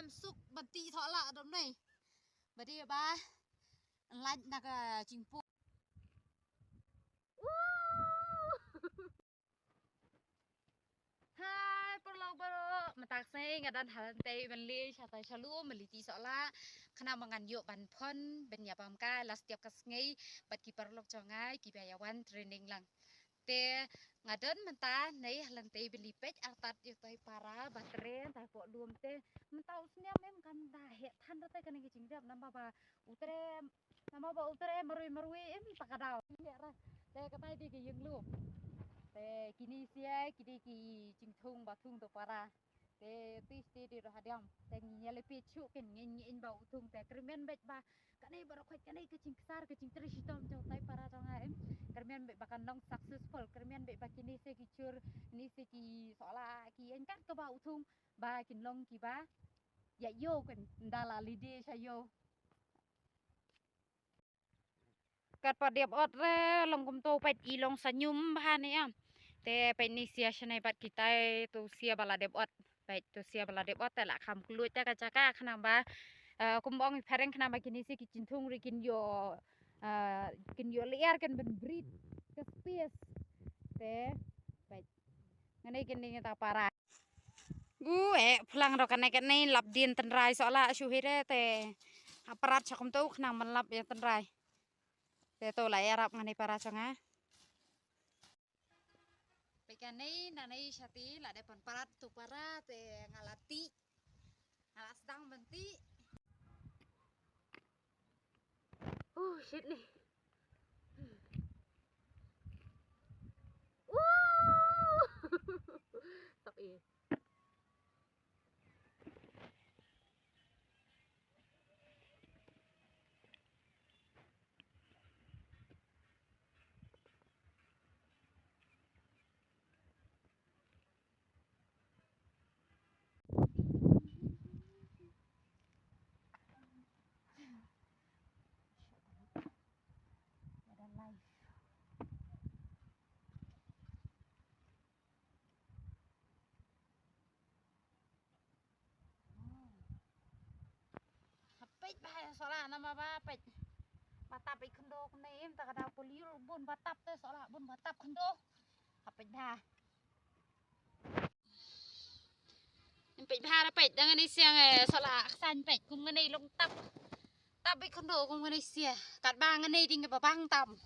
suk banti thola dom này berarti ba lanj nak jingpu hai perlu matak saya ngadan hal teh beli satu selalu meliti soala kena menganjuk ban pon benya pamka las tiap kasngai bat kiper lok jongai kibayawan training lang te ngadan mentah nei halang teh beli pej artat yutai para bateren tai pok luom te mentau snya mem kan dah he than te kan ngi jingdap namba ba utre marui em pakadau ya ra te katai di ki yung lu te kini sia kini ki jingthung bathung to para te tis ti di hadiam te nyale pi chu ken ngin ba utung te kremen bet ba kanai baru khoi kanai ke jingksar ke jingtri sitom jauh tai para jonga em kermian be bakan nong successful kermian be bakini se kicur ni se ki soala ki engkat ke ba utung ba kin long ki ba ya yo kan ndala lidi sa yo kat pa diap ot re long kum to pet i long sanyum bahan ya te pe ni sia shnai bat kita tu sia bala dep ot pet tu sia bala dep ot te la kham kluit ta ka chaka khna ba kum bong phareng khna ba kini se ki cinthung ri kin yo liar kan ben brit ke space te pet ngane kini ta para pulang ro kanai lap din ten rai soala syuhire te aparat chakum tu khna man lap ya ten rai te to la arab ngani para changa pekanai nanai syati la depan parat tu para te ngalati alas dang benti shit nih stop iya pej bahaya soalnya nama apa pej batap ik kendo kene em tak ada poliur bon batap teh soalnya bon batap kendo pej dah pej bahara pej dengan isiang soalnya aksan pej kum ngene long tap ik kendo kum ngene isia kat bang ngene ding ke babang tam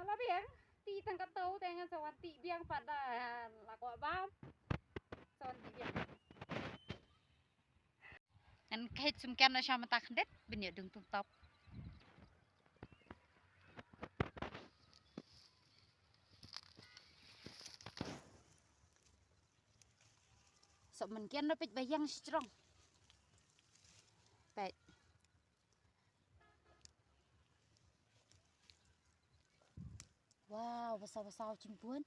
ala biang ti tang katau dengan sawati biang pada lako bam sawati biang kan kait sumkan na syama tak hendet benyo dung tung top sok men kian dapat bayang strong pet wow besar-besar cimpuan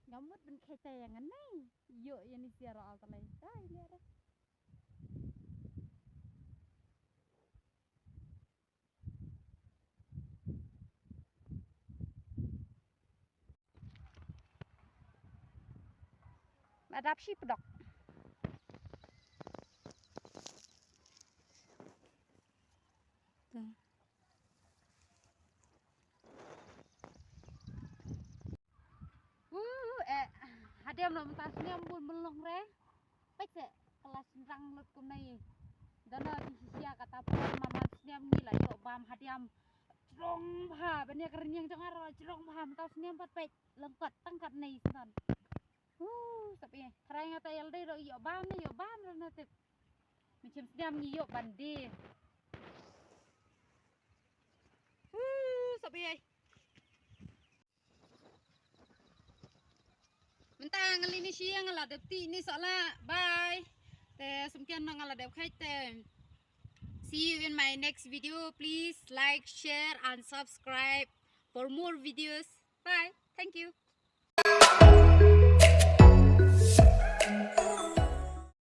ngamut ben kete yang aneh yuk yang ni siara altalai dah ini ada adapsi pedok hadiam lo mentasnya ampun belong re pece kelas rang lut kumnai dana sia kata pun mama sniam ni la yo bam hadiam strong ha benya kernyang jangar strong ha mentasnya empat pec lengkat tangkat nei san tapi kerang ata elde ro yo bam ro natip macam sniam ni yo bandi tapi mentang ngalini siang ngaladep ti ni soalnya bye te sumkian ngaladep khai te see you in my next video please like share and subscribe for more videos. Bye. Thank you.